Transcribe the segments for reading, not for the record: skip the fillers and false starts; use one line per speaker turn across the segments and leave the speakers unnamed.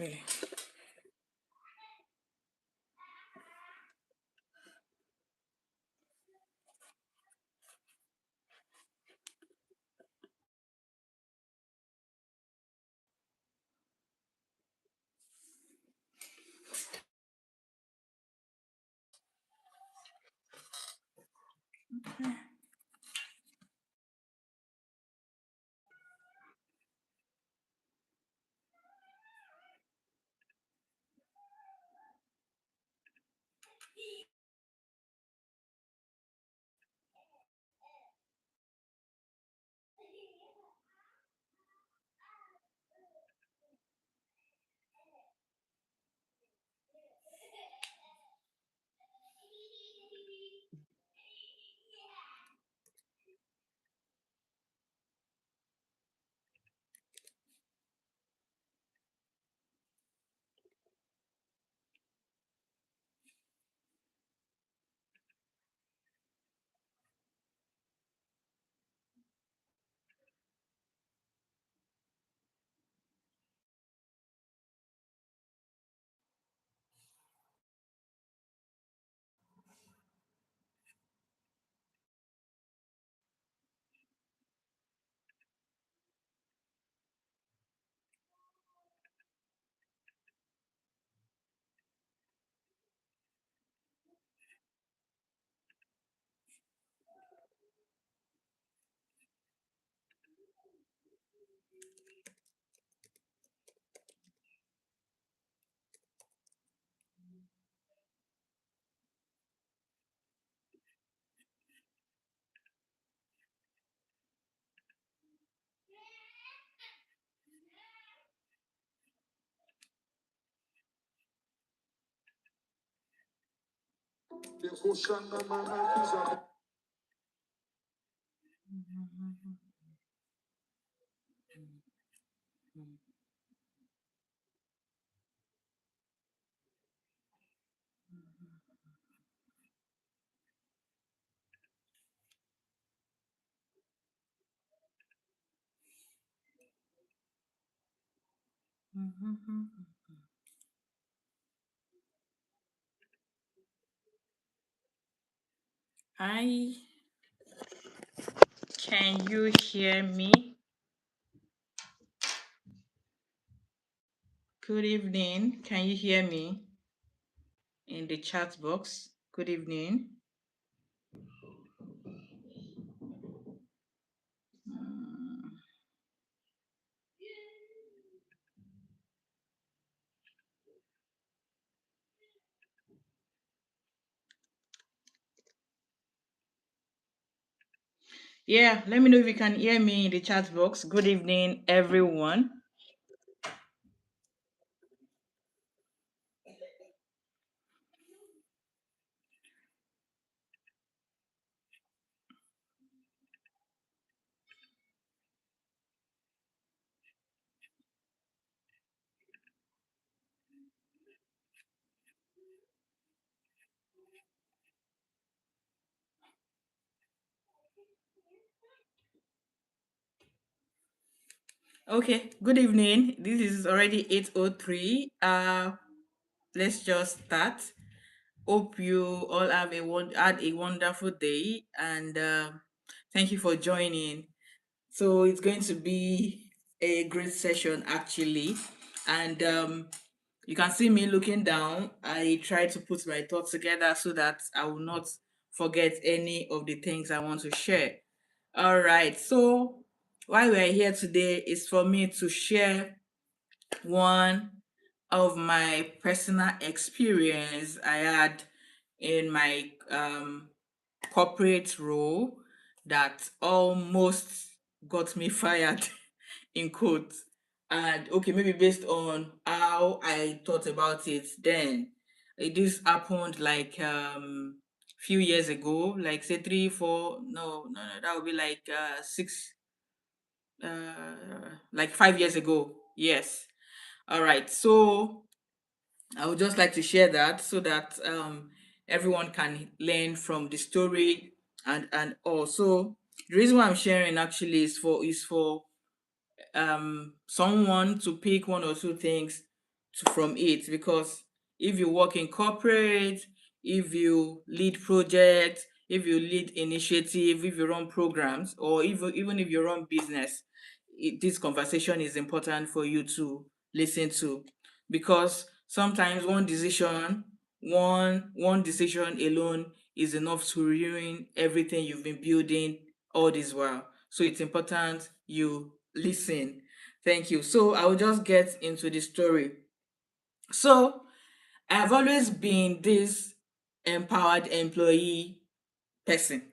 Really. Hi, can you hear me? Good evening. Can you hear me in the chat box? Good evening. Mm, Yeah, let me know if you can hear me in the chat box. Good evening, everyone. Okay, good evening. This is already 8:03. Let's just start. Hope you all have had a wonderful day, and thank you for joining. So it's going to be a great session actually, and you can see me looking down. I try to put my thoughts together so that I will not forget any of the things I want to share. All right, so why we're here today is for me to share one of my personal experience I had in my corporate role that almost got me fired in quotes. And okay, maybe based on how I thought about it then. This happened like few years ago, like say 3 4, no, that would be like six, like 5 years ago. Yes. All right, so I would just like to share that so that everyone can learn from the story. And also the reason why I'm sharing actually is for someone to pick one or two things from it, because if you work in corporate, if you lead projects, if you lead initiative, if you run programs, or even if you run business, this conversation is important for you to listen to, because sometimes one decision alone is enough to ruin everything you've been building all this while. So it's important you listen. Thank you. So I will just get into the story. So I've always been this empowered employee person.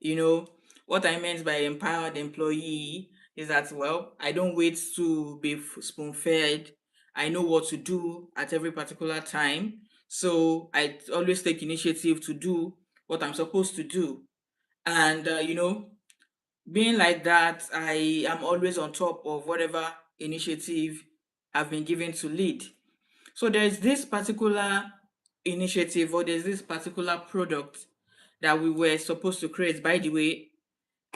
You know, what I meant by empowered employee is that, well, I don't wait to be spoon fed. I know what to do at every particular time. So I always take initiative to do what I'm supposed to do. And, being like that, I am always on top of whatever initiative I've been given to lead. So there's this particular initiative, or there's this particular product that we were supposed to create. By the way,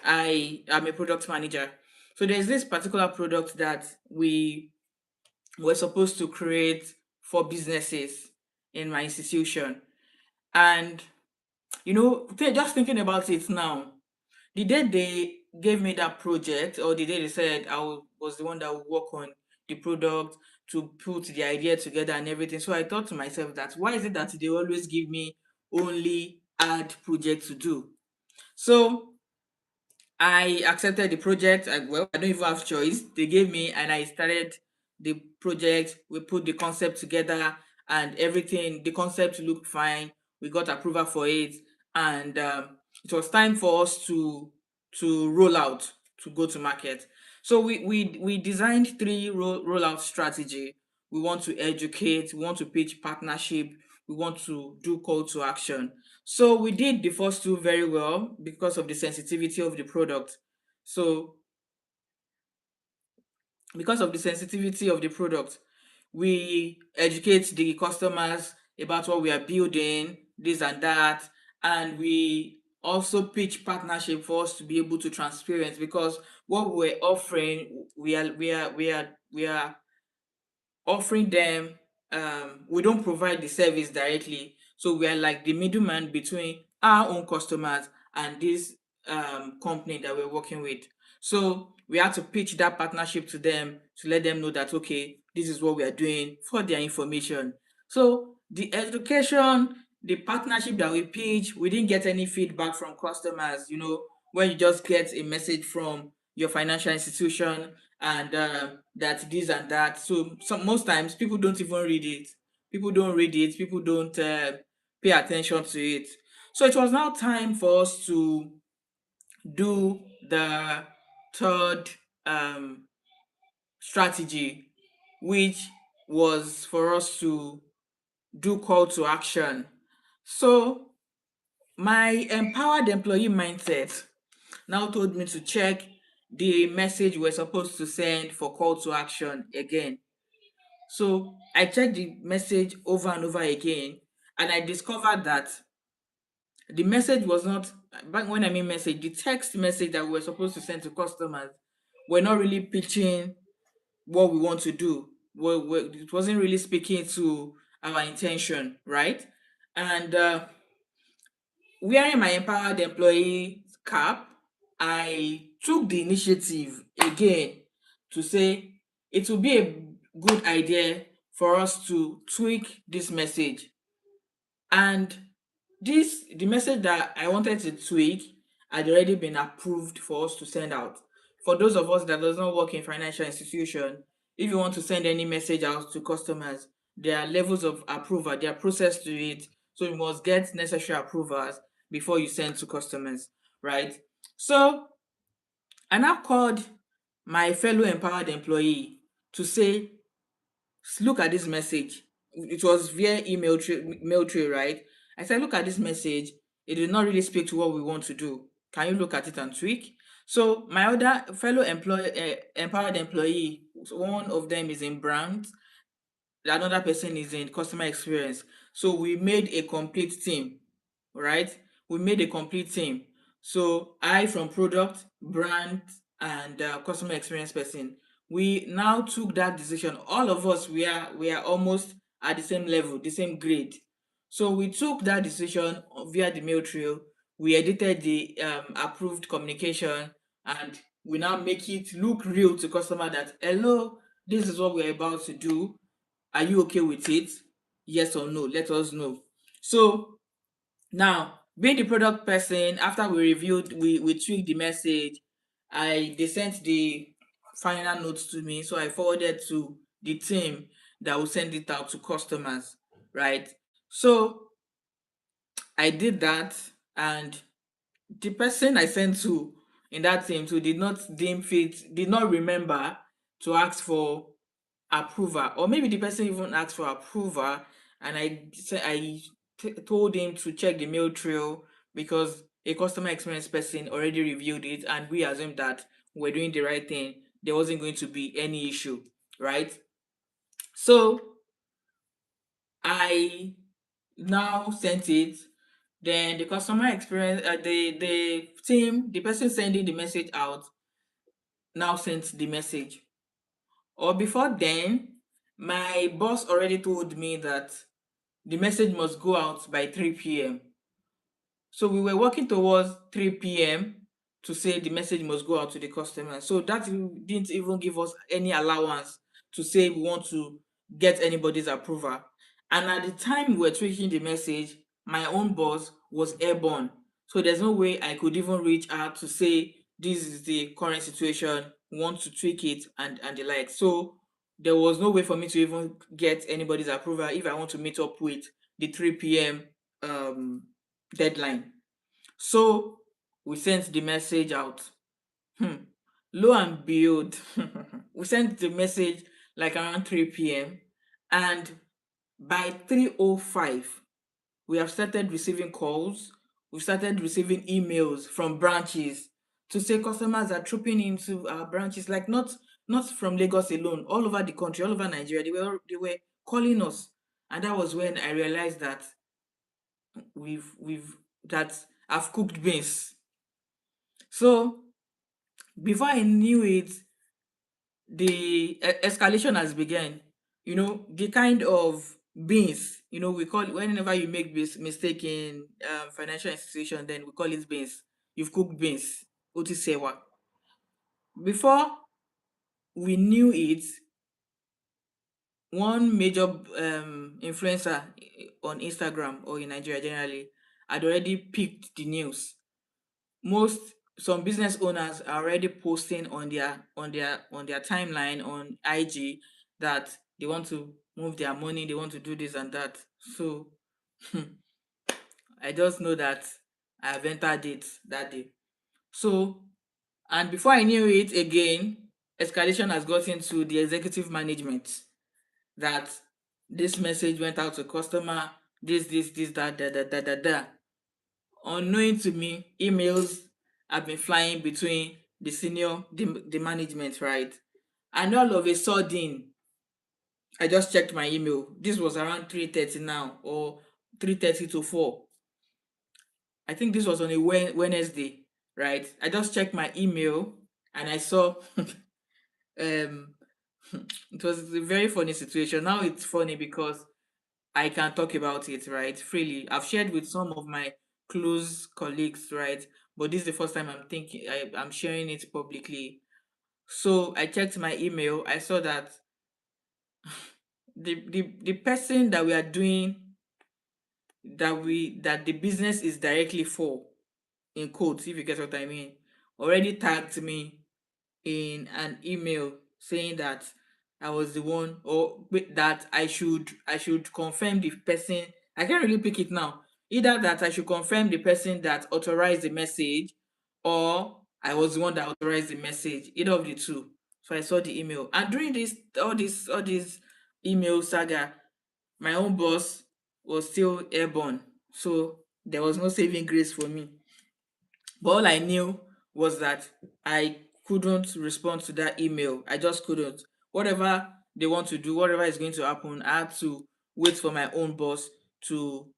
I am a product manager. So there's this particular product that we were supposed to create for businesses in my institution. And, just thinking about it now, the day they gave me that project, or the day they said was the one that would work on the product, to put the idea together and everything. So I thought to myself, that why is it that they always give me only hard project to do? So I accepted the project. I don't even have choice. They gave me, and I started the project. We put the concept together and everything. The concept looked fine. We got approval for it, and it was time for us to roll out, to go to market. So we designed three rollout strategy. We want to educate. We want to pitch partnership. We want to do call to action. So we did the first two very well because of the sensitivity of the product. So because of the sensitivity of the product, we educate the customers about what we are building, this and that, and we also pitch partnership for us to be able to transparent, because what we're offering, we are offering them, we don't provide the service directly, so we are like the middleman between our own customers and this company that we're working with. So we have to pitch that partnership to them, to let them know that, okay, this is what we are doing, for their information. So the education, the partnership that we pitch, we didn't get any feedback from customers. When you just get a message from your financial institution, and that this and that. So most times people don't even read it. People don't read it. People don't pay attention to it. So it was now time for us to do the third um, strategy, which was for us to do call to action. So my empowered employee mindset now told me to check the message we're supposed to send for call to action again. So I checked the message over and over again, and I discovered that the message was not, back when I mean message, the text message that we were supposed to send to customers, were not really pitching what we want to do. It wasn't really speaking to our intention, right? And wearing my empowered employee cap, I took the initiative again to say it would be a good idea for us to tweak this message. And the message that I wanted to tweak had already been approved for us to send out. For those of us that does not work in financial institution, if you want to send any message out to customers, there are levels of approval, there are process to it. So you must get necessary approvals before you send to customers, right? So I now called my fellow empowered employee to say, look at this message. It was via mail tray, right? I said, look at this message. It did not really speak to what we want to do. Can you look at it and tweak? So my other fellow empowered employee, one of them is in brand, another person is in customer experience. So we made a complete team, right? We made a complete team. So I, from product, brand, and customer experience person, we now took that decision. All of us, we are almost at the same level, the same grade. So we took that decision via the mail trail. We edited the approved communication, and we now make it look real to customer that, hello, this is what we're about to do. Are you okay with it? Yes or no? Let us know. So now, being the product person, after we reviewed, we tweaked the message. They sent the final notes to me, so I forwarded to the team that will send it out to customers, right? So I did that, and the person I sent to in that team too did not remember to ask for approval, or maybe the person even asked for approval, and told him to check the mail trail because a customer experience person already reviewed it, and we assumed that we're doing the right thing. There wasn't going to be any issue, right? So I now sent it. Then the customer experience, the team, the person sending the message out now sent the message. Or before then, my boss already told me that the message must go out by 3 p.m. So we were working towards 3 p.m. to say the message must go out to the customer. So that didn't even give us any allowance to say we want to get anybody's approval. And at the time we were tweaking the message, my own boss was airborne. So there's no way I could even reach out to say this is the current situation, we want to tweak it and the like. So there was no way for me to even get anybody's approval if I want to meet up with the 3 p.m. um deadline. So we sent the message out. Hmm. Lo and behold, we sent the message like around 3 p.m. And by 3:05, we have started receiving calls. We started receiving emails from branches to say customers are trooping into our branches, like not from Lagos alone, all over the country, all over Nigeria. They were calling us. And that was when I realized that we've that I've cooked beans. So before I knew it, the escalation has begun. The kind of beans, we call it whenever you make this mistake in financial institution, then we call it beans. You've cooked beans, otisewa. Before we knew it, one major influencer on Instagram or in Nigeria generally had already picked the news. Most Some business owners are already posting on their timeline on IG that they want to move their money, they want to do this and that. So I just know that I have entered it that day. So, and before I knew it again, escalation has gotten to the executive management that this message went out to customer, this, that, da. Unknowing to me, emails have been flying between the management, right? And all of a sudden, I just checked my email. This was around 3:30 now, or 3:30 to 4. I think this was on a Wednesday, right? I just checked my email and I saw um it was a very funny situation. Now it's funny because I can talk about it, right, freely. I've shared with some of my close colleagues, right? But this is the first time I'm sharing it publicly. So I checked my email. I saw that the person that we are doing that the business is directly for, in quotes, if you get what I mean, already tagged me in an email saying that I was the one, or that I should confirm the person. I can't really pick it now. Either that I should confirm the person that authorized the message, or I was the one that authorized the message. Either of the two. So I saw the email. And during all this email saga, my own boss was still airborne. So there was no saving grace for me. But all I knew was that I couldn't respond to that email. I just couldn't. Whatever they want to do, whatever is going to happen, I had to wait for my own boss to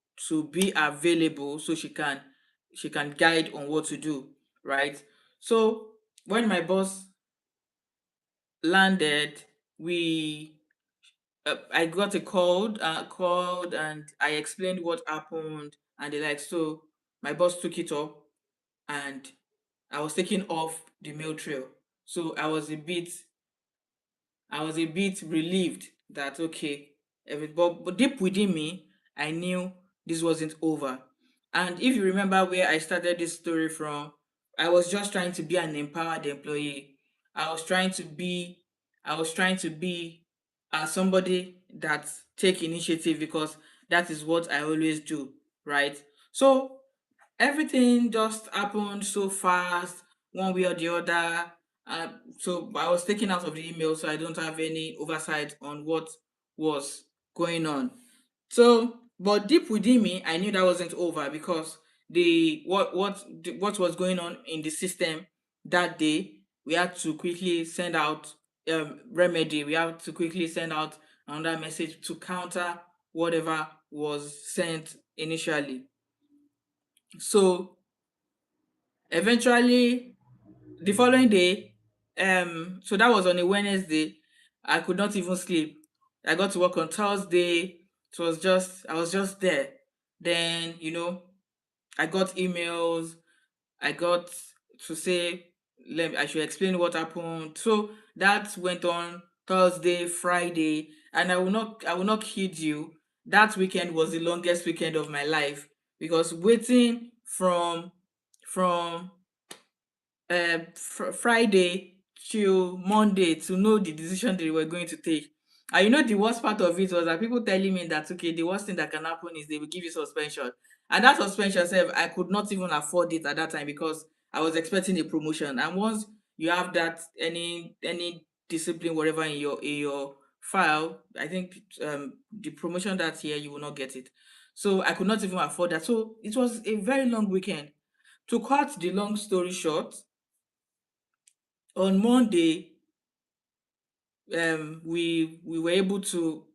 be available so she can guide on what to do, right? So when my boss landed, we I got a called, and I explained what happened, and they like, so my boss took it up, and I was taken off the mail trail. So I was a bit relieved that okay, but deep within me, I knew this wasn't over. And if you remember where I started this story from, I was just trying to be an empowered employee. I was trying to be, I was trying to be somebody that take initiative, because that is what I always do, right? So everything just happened so fast, one way or the other. So I was taken out of the email, so I don't have any oversight on what was going on. So, but deep within me, I knew that wasn't over, because what was going on in the system that day, we had to quickly send out remedy. We had to quickly send out another message to counter whatever was sent initially. So eventually, the following day, so that was on a Wednesday, I could not even sleep. I got to work on Thursday. I was just there. Then, I got emails. I got to say, I should explain what happened. So that went on Thursday, Friday, and I will not kid you. That weekend was the longest weekend of my life, because waiting from Friday till Monday to know the decision they were going to take. And the worst part of it was that people telling me that okay, the worst thing that can happen is they will give you suspension. And that suspension self, I could not even afford it at that time, because I was expecting a promotion. And once you have that, any discipline, whatever, in your file, I think the promotion that year you will not get it. So I could not even afford that. So it was a very long weekend. To cut the long story short, on Monday, we were able to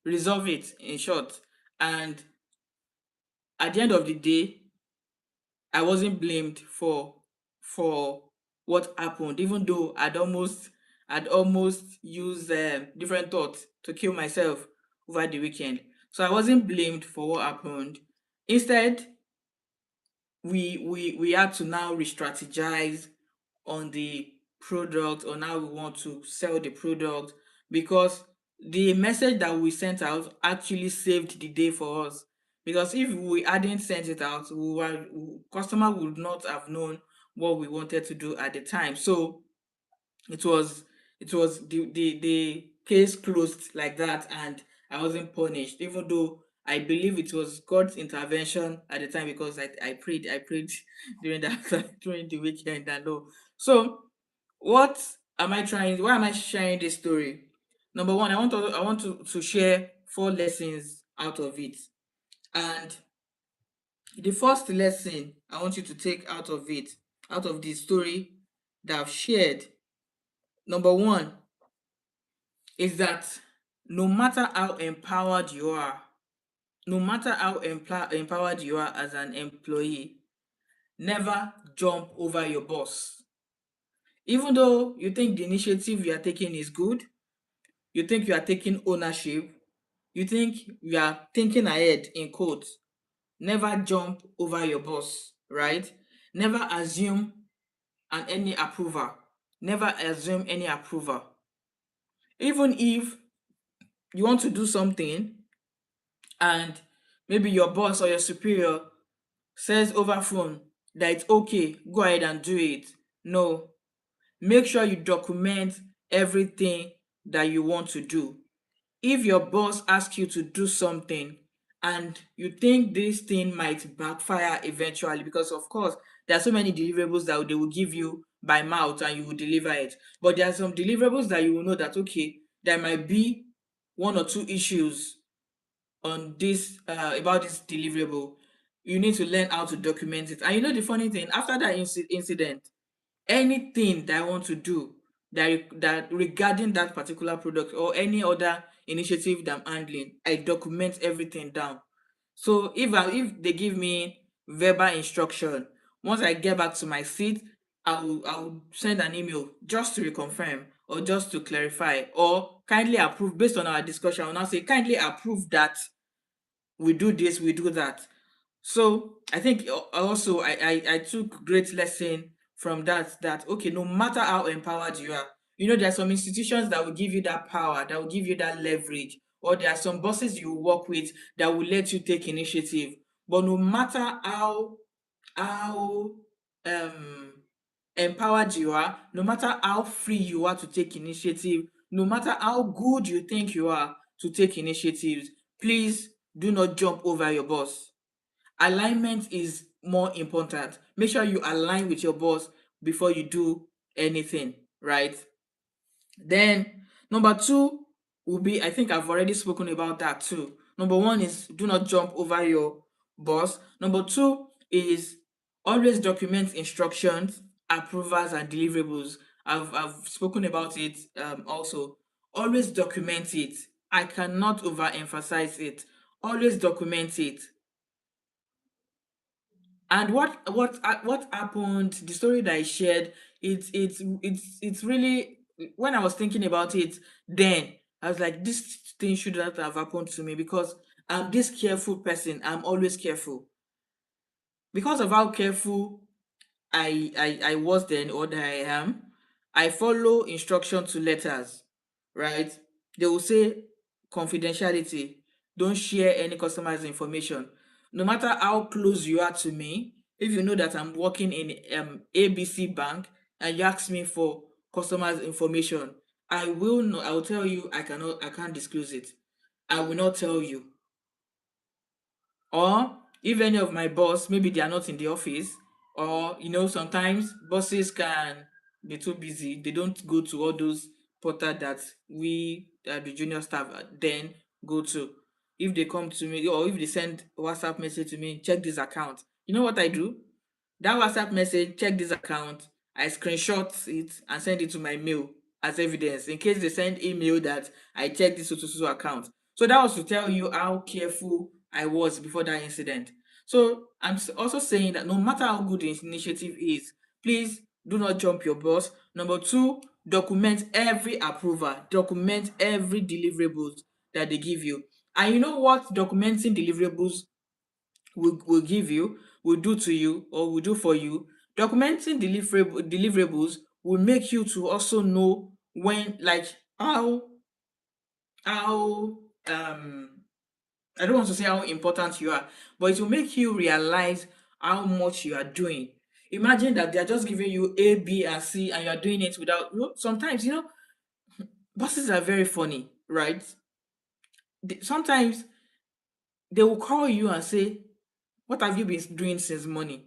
resolve it, in short. And at the end of the day, I wasn't blamed for what happened, even though I'd almost used different thoughts to kill myself over the weekend. So I wasn't blamed for what happened. Instead, we had to now re-strategize on the product, on how we want to sell the product, because the message that we sent out actually saved the day for us. Because if we hadn't sent it out, customer would not have known what we wanted to do at the time. So it was the case closed like that, and I wasn't punished, even though I believe it was God's intervention at the time, because I prayed during that during the weekend and all. So what why am I sharing this story? Number one, I want to share four lessons out of it. And the first lesson I want you to take out of it, out of the story that I've shared, number one, is that no matter how empowered you are, no matter how empowered you are as an employee, never jump over your boss. Even though you think the initiative you are taking is good, you think you are taking ownership, you think you are thinking ahead, in quotes, never jump over your boss, right? Never assume any approval. Never assume any approval. Even if you want to do something, and maybe your boss or your superior says over phone that it's okay, go ahead and do it. No, make sure you document everything that you want to do. If your boss asks you to do something and you think this thing might backfire eventually, because of course there are so many deliverables that they will give you by mouth and you will deliver it, but there are some deliverables that you will know that okay, there might be one or two issues on this about this deliverable. You need to learn how to document it. And the funny thing, after that incident, anything that I want to do that regarding that particular product or any other initiative that I'm handling, I document everything down. So if they give me verbal instruction, once I get back to my seat, I will send an email just to reconfirm, or just to clarify, or kindly approve based on our discussion. I'll now say kindly approve that we do this, we do that. So I think also I took great lesson from that, that okay, no matter how empowered you are, there are some institutions that will give you that power, that will give you that leverage, or there are some bosses you work with that will let you take initiative. But no matter how um empowered you are, no matter how free you are to take initiative, no matter how good you think you are to take initiatives, please do not jump over your boss. Alignment is more important. Make sure you align with your boss before you do anything, right? Then number two will be, I think I've already spoken about that too. Number one is do not jump over your boss. Number two is always document instructions, approvals, and deliverables. I've spoken about it also. Always document it. I cannot overemphasize it. Always document it. And what happened, the story that I shared, it's really, when I was thinking about it, then I was like, this thing should not have happened to me, because I'm this careful person. I'm always careful. Because of how careful I was then, or that I am, I follow instruction to letters, right? They will say confidentiality, don't share any customer's information. No matter how close you are to me, if you know that I'm working in ABC Bank and you ask me for customers' information, I will tell you I can't disclose it. I will not tell you. Or if any of my boss, maybe they are not in the office, or sometimes bosses can be too busy, they don't go to all those portal that we the junior staff then go to. If they come to me, or if they send WhatsApp message to me, check this account, you know what I do? That WhatsApp message, check this account, I screenshot it and send it to my mail as evidence, in case they send email that I checked this so account. So that was to tell you how careful I was before that incident. So I'm also saying that no matter how good the initiative is, please do not jump your boss. Number two, document every approval, document every deliverables that they give you. And you know what documenting deliverables will give you, will do to you, or will do for you? Documenting deliverables will make you to also know when, like, how I don't want to say how important you are, but it will make you realize how much you are doing. Imagine that they are just giving you A, B, and C, and you are doing it without. Sometimes, bosses are very funny, right? Sometimes they will call you and say, "What have you been doing since morning?"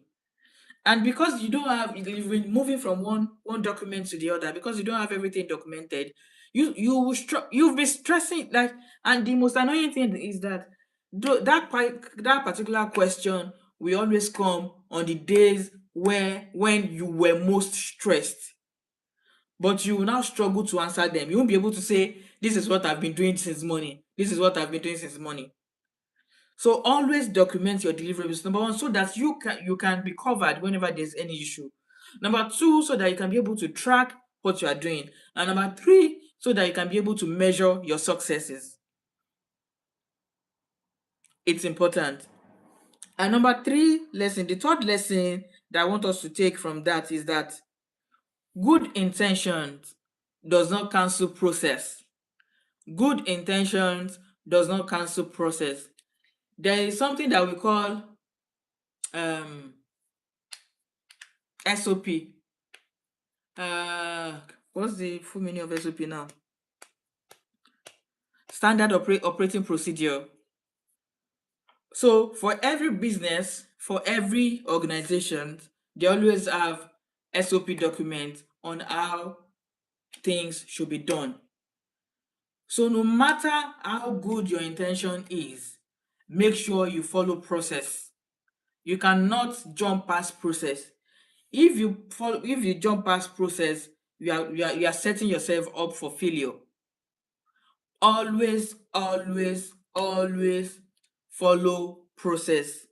And because you don't have, you've been moving from one document to the other, because you don't have everything documented, you'll be stressing, like. And the most annoying thing is that that particular question will always come on the days when you were most stressed, but you will now struggle to answer them. You won't be able to say, this is what I've been doing since morning, this is what I've been doing since morning. So always document your deliverables. Number one, so that you can be covered whenever there's any issue. Number two, so that you can be able to track what you are doing. And number three, so that you can be able to measure your successes. It's important. And number three lesson, the third lesson that I want us to take from that is that good intentions does not cancel process. Good intentions does not cancel process. There is something that we call um SOP. Uh, what's the full meaning of SOP now? Standard operating procedure. So for every business, for every organization, they always have SOP document on how things should be done. So no matter how good your intention is, make sure you follow process. You cannot jump past process. If you jump past process, you are setting yourself up for failure. Always, always, always follow process.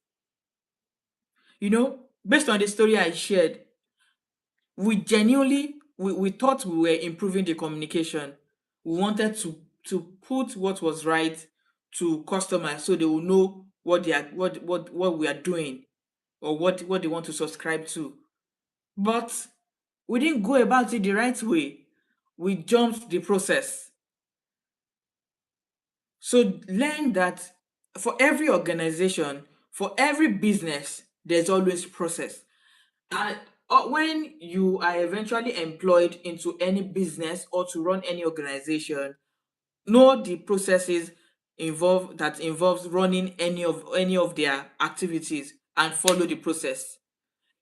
Based on the story I shared, we genuinely we thought we were improving the communication. We wanted to put what was right to customers so they will know what they are what we are doing, or what they want to subscribe to. But we didn't go about it the right way. We jumped the process. So learn that for every organization, for every business, there's always process. And when you are eventually employed into any business or to run any organization, know the processes involves running any of their activities, and follow the process.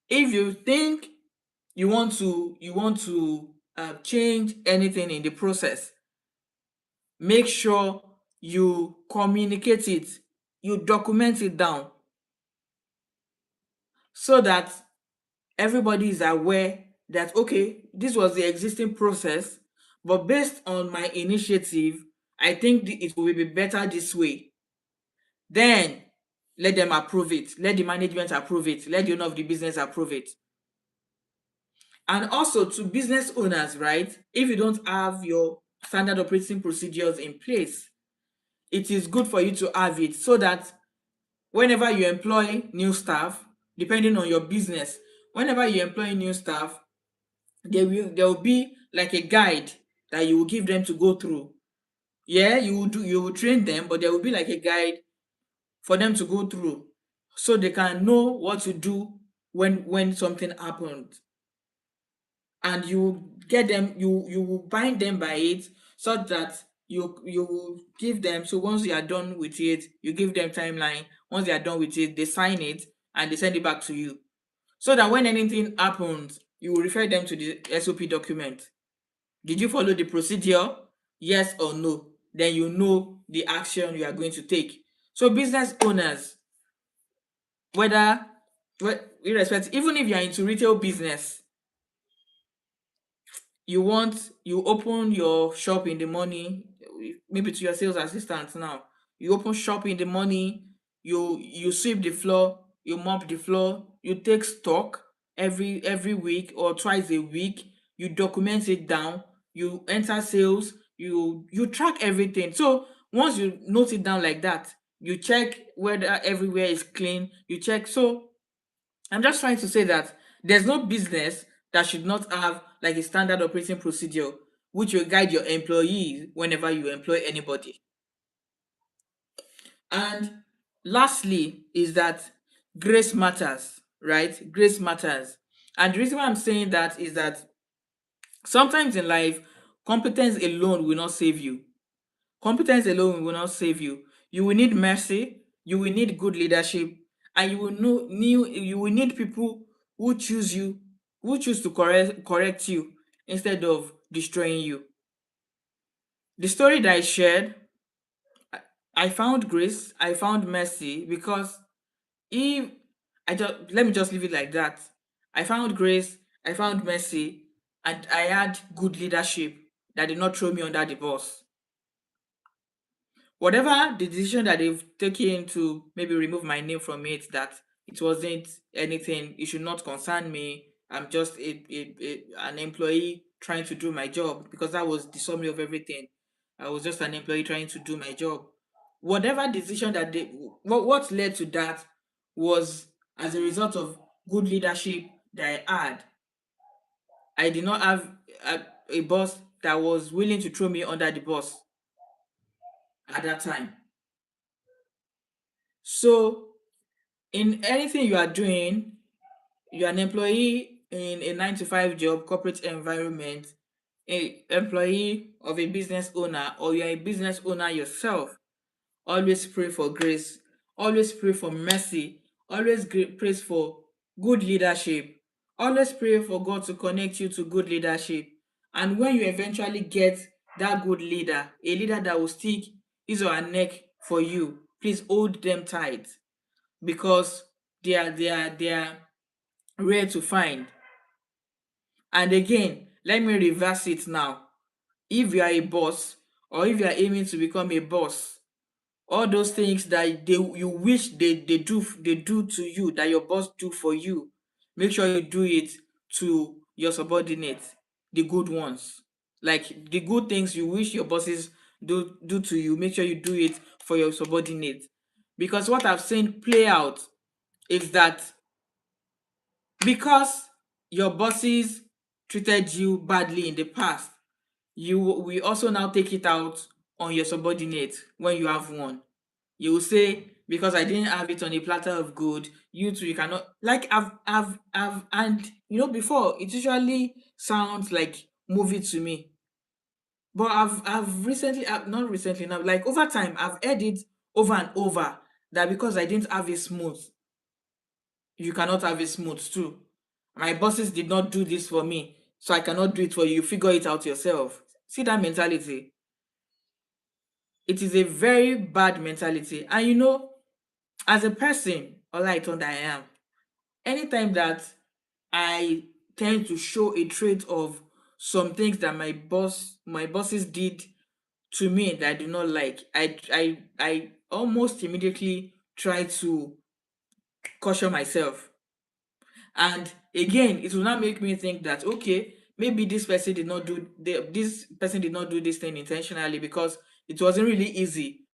If you think you want to change anything in the process, make sure you communicate it, you document it down, so that everybody is aware that, okay, this was the existing process, but based on my initiative, I think it will be better this way. Then let them approve it, let the management approve it, let the owner of the business approve it. And also to business owners, right? If you don't have your standard operating procedures in place, it is good for you to have it, so that whenever you employ new staff, depending on your business, whenever you employ new staff, there will be like a guide that you will give them to go through. Yeah, you will train them, but there will be like a guide for them to go through, so they can know what to do when something happens. And you will bind them by it, so that you will give them. So once you are done with it, you give them timeline. Once they are done with it, they sign it and they send it back to you, so that when anything happens, you will refer them to the SOP document. Did you follow the procedure? Yes or no? Then you know the action you are going to take. So business owners, whether irrespective, even if you are into retail business, you open your shop in the morning, maybe to your sales assistant now. You open shop in the morning, you sweep the floor, you mop the floor, you take stock every week or twice a week, you document it down, you enter sales, you track everything. So once you note it down like that, you check whether everywhere is clean, you check. So I'm just trying to say that there's no business that should not have like a standard operating procedure, which will guide your employees whenever you employ anybody. And lastly is that grace matters, right? Grace matters. And the reason why I'm saying that is that sometimes in life, competence alone will not save you. Competence alone will not save you. You will need mercy, you will need good leadership, and you will need people who choose to correct you instead of destroying you. The story that I shared, I, I found grace, I found mercy, because if I just let me just leave it like that. I found grace, I found mercy, and I had good leadership that did not throw me under the bus. Whatever the decision that they've taken to maybe remove my name from it, that it wasn't anything, it should not concern me. I'm just an employee trying to do my job, because that was the summary of everything. I was just an employee trying to do my job. Whatever decision that what led to that was as a result of good leadership that I had. I did not have a boss that was willing to throw me under the bus at that time. So in anything you are doing, you're an employee in a 9 to 5 job, corporate environment, a employee of a business owner, or you're a business owner yourself, always pray for grace, always pray for mercy, always pray for good leadership, always pray for God to connect you to good leadership. And when you eventually get that good leader, a leader that will stick his or her neck for you, please hold them tight, because they are rare to find. And again, let me reverse it now. If you are a boss, or if you are aiming to become a boss, all those things that you wish they do to you, that your boss do for you, make sure you do it to your subordinates. the good ones. Like the good things you wish your bosses do to you, make sure you do it for your subordinate. Because what I've seen play out is that because your bosses treated you badly in the past, you will also now take it out on your subordinate when you have one. You will say, because I didn't have it on a platter of gold, you too, you cannot. Like and before it usually sounds like movie to me, but I've recently, not recently now, like over time, I've heard it over and over that because I didn't have it smooth, you cannot have it smooth too. My bosses did not do this for me, so I cannot do it for you. Figure it out yourself. See that mentality? It is a very bad mentality. And as a person, all I thought I am, anytime that I tend to show a trait of some things that my bosses did to me that I do not like, I almost immediately try to caution myself. And again, it will not make me think that, okay, maybe this person did not do this thing intentionally, because it wasn't really easy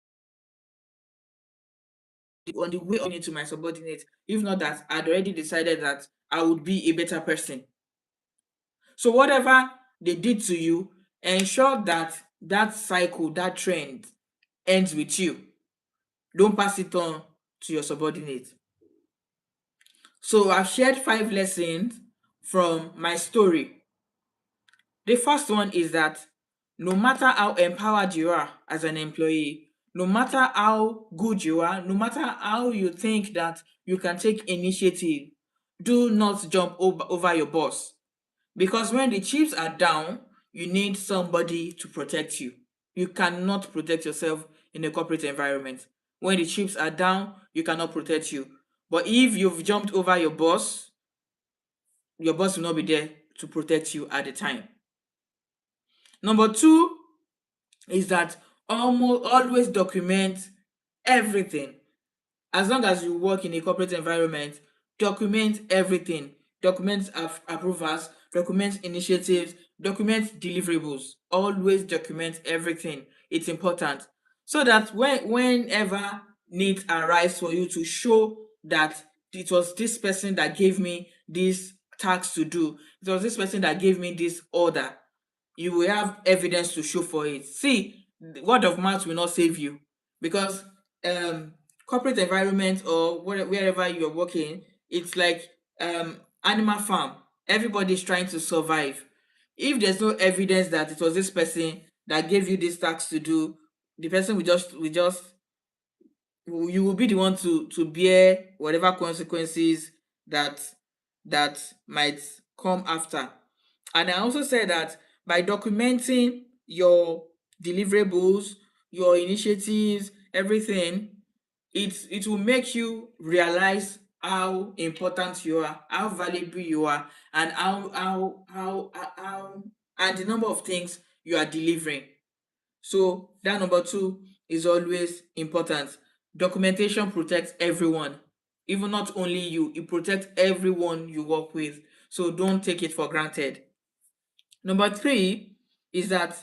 on the way on into my subordinate. If not that, I'd already decided that I would be a better person. So whatever they did to you, ensure that that cycle, that trend ends with you. Don't pass it on to your subordinate. So I've shared 5 lessons from my story. The first one is that no matter how empowered you are as an employee, no matter how good you are, no matter how you think that you can take initiative, do not jump over your boss. Because when the chips are down, you need somebody to protect you. You cannot protect yourself in a corporate environment. When the chips are down, you cannot protect you. But if you've jumped over your boss will not be there to protect you at the time. Number two is that almost always document everything. As long as you work in a corporate environment, document everything. Document approvals, document initiatives, document deliverables. Always document everything. It's important. So that whenever needs arise for you to show that it was this person that gave me this task to do, it was this person that gave me this order, you will have evidence to show for it. See, the word of mouth will not save you, because um corporate environment or wherever you're working, it's like animal farm. Everybody's trying to survive. If there's no evidence that it was this person that gave you this task to do, the person will just you will be the one to bear whatever consequences that might come after. And I also said that by documenting your deliverables, your initiatives, everything, it will make you realize how important you are, how valuable you are, and how and the number of things you are delivering. So that number two is always important. Documentation protects everyone, even not only you, it protects everyone you work with. So don't take it for granted. Number three is that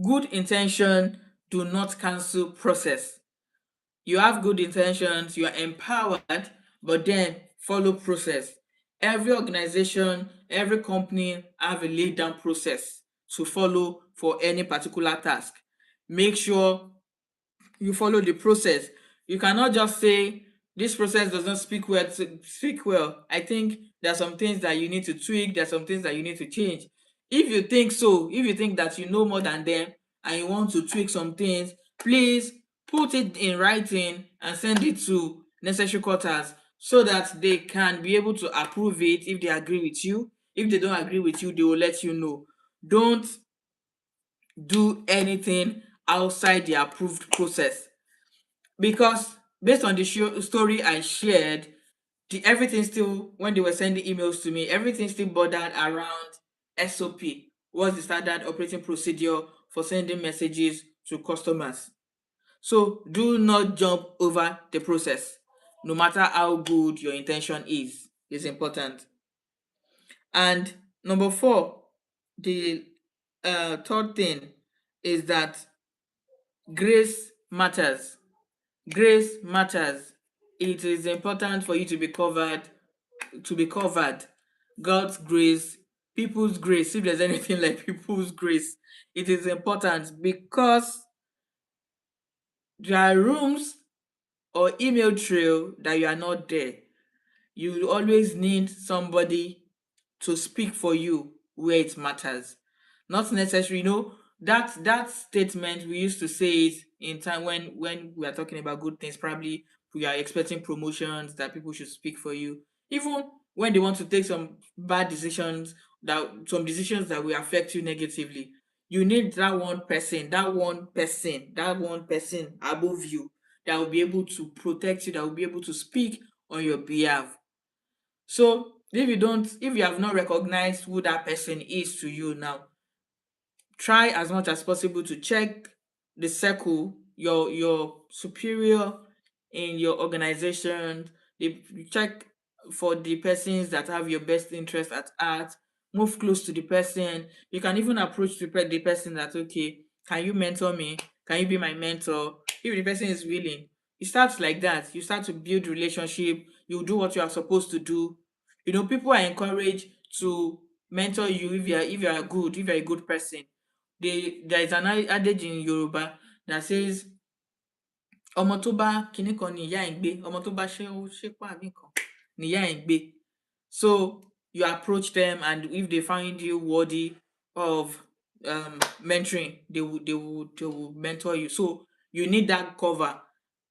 good intention do not cancel process. You have good intentions, you are empowered, but then follow process. Every organization, every company have a laid down process to follow for any particular task. Make sure you follow the process. You cannot just say this process does not speak well. I think there are some things that you need to tweak, there are some things that you need to change. If you think that you know more than them and you want to tweak some things, please put it in writing and send it to necessary quarters so that they can be able to approve it if they agree with you. If they don't agree with you, they will let you know. Don't do anything outside the approved process, because based on the story I shared, everything still, when they were sending emails to me, everything still bordered around SOP. What's the standard operating procedure for sending messages to customers? So do not jump over the process, no matter how good your intention is important. And number four, The third thing is that grace matters. Grace matters. It is important for you to be covered, to be covered. God's grace, people's grace, if there's anything like people's grace, it is important because there are rooms or email trail that you are not there. You will always need somebody to speak for you where it matters. Not necessary, that statement we used to say it in time when we are talking about good things. Probably we are expecting promotions that people should speak for you. Even when they want to take some bad decisions, that will affect you negatively. You need that one person above you that will be able to protect you, that will be able to speak on your behalf. So if you have not recognized who that person is to you now, try as much as possible to check the circle, your superior in your organization. Check for the persons that have your best interest at heart. Move close to the person. You can even approach the person that, okay, can you mentor me? Can you be my mentor? If the person is willing, it starts like that. You start to build relationship. You do what you are supposed to do. People are encouraged to mentor you if you're a good person. There is an adage in Yoruba that says ọmọ tó bá kinní kan ni ìyá ẹ̀ ń gbé, ọmọ tó bá ṣépà àbí nǹkan ni ìyá ẹ̀ ń gbé. So you approach them, and if they find you worthy of mentoring, they will mentor you. So you need that cover.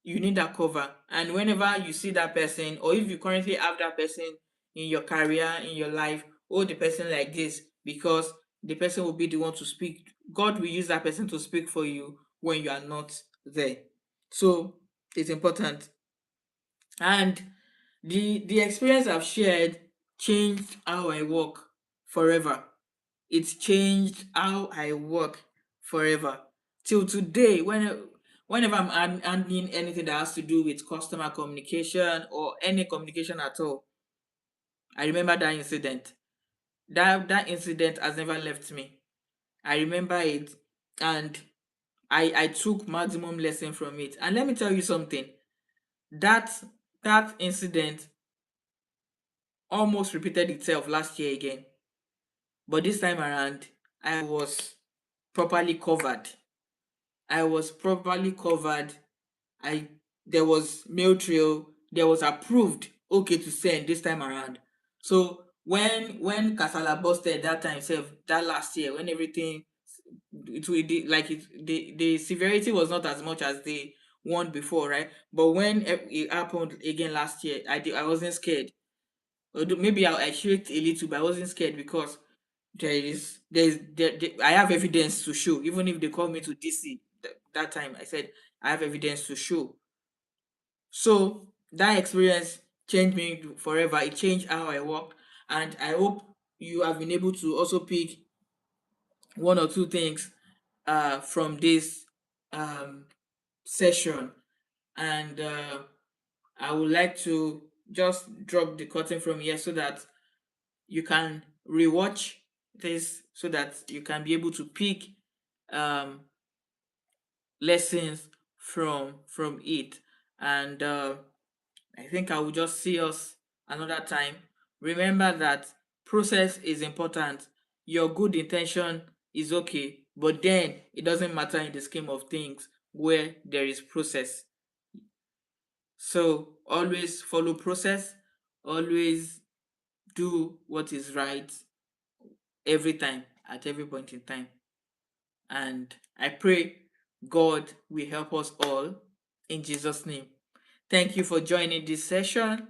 You need that cover. And whenever you see that person, or if you currently have that person in your career, in your life, hold the person like this, because the person will be the one to speak. God will use that person to speak for you when you are not there. So it's important. And the experience I've shared changed how I work forever. It's changed how I work forever. Till today, whenever I'm handling anything that has to do with customer communication or any communication at all, I remember that incident. That incident has never left me. I remember it, and I took maximum lesson from it. And let me tell you something. That that incident almost repeated itself last year again, but this time around I was properly covered. I was properly covered. I There was mail trail. There was approved. Okay to send this time around. So when Kasala busted that time itself, that last year, when everything the severity was not as much as the one before, right? But when it happened again last year, I wasn't scared. Although maybe I shrieked a little, but I wasn't scared because I have evidence to show. Even if they call me to DC that time, I said I have evidence to show. So that experience changed me forever. It changed how I work, and I hope you have been able to also pick one or two things from this um, session. And I would like to just drop the curtain from here so that you can rewatch this, so that you can be able to pick um, lessons from it. And I think I will just see us another time. Remember that process is important. Your good intention is okay, but then it doesn't matter in the scheme of things where there is process. So always follow process, always do what is right every time, at every point in time. And I pray God will help us all in Jesus' name. Thank you for joining this session.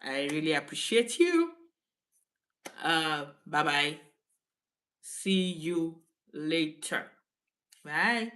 I really appreciate you. Bye bye. See you later. Bye.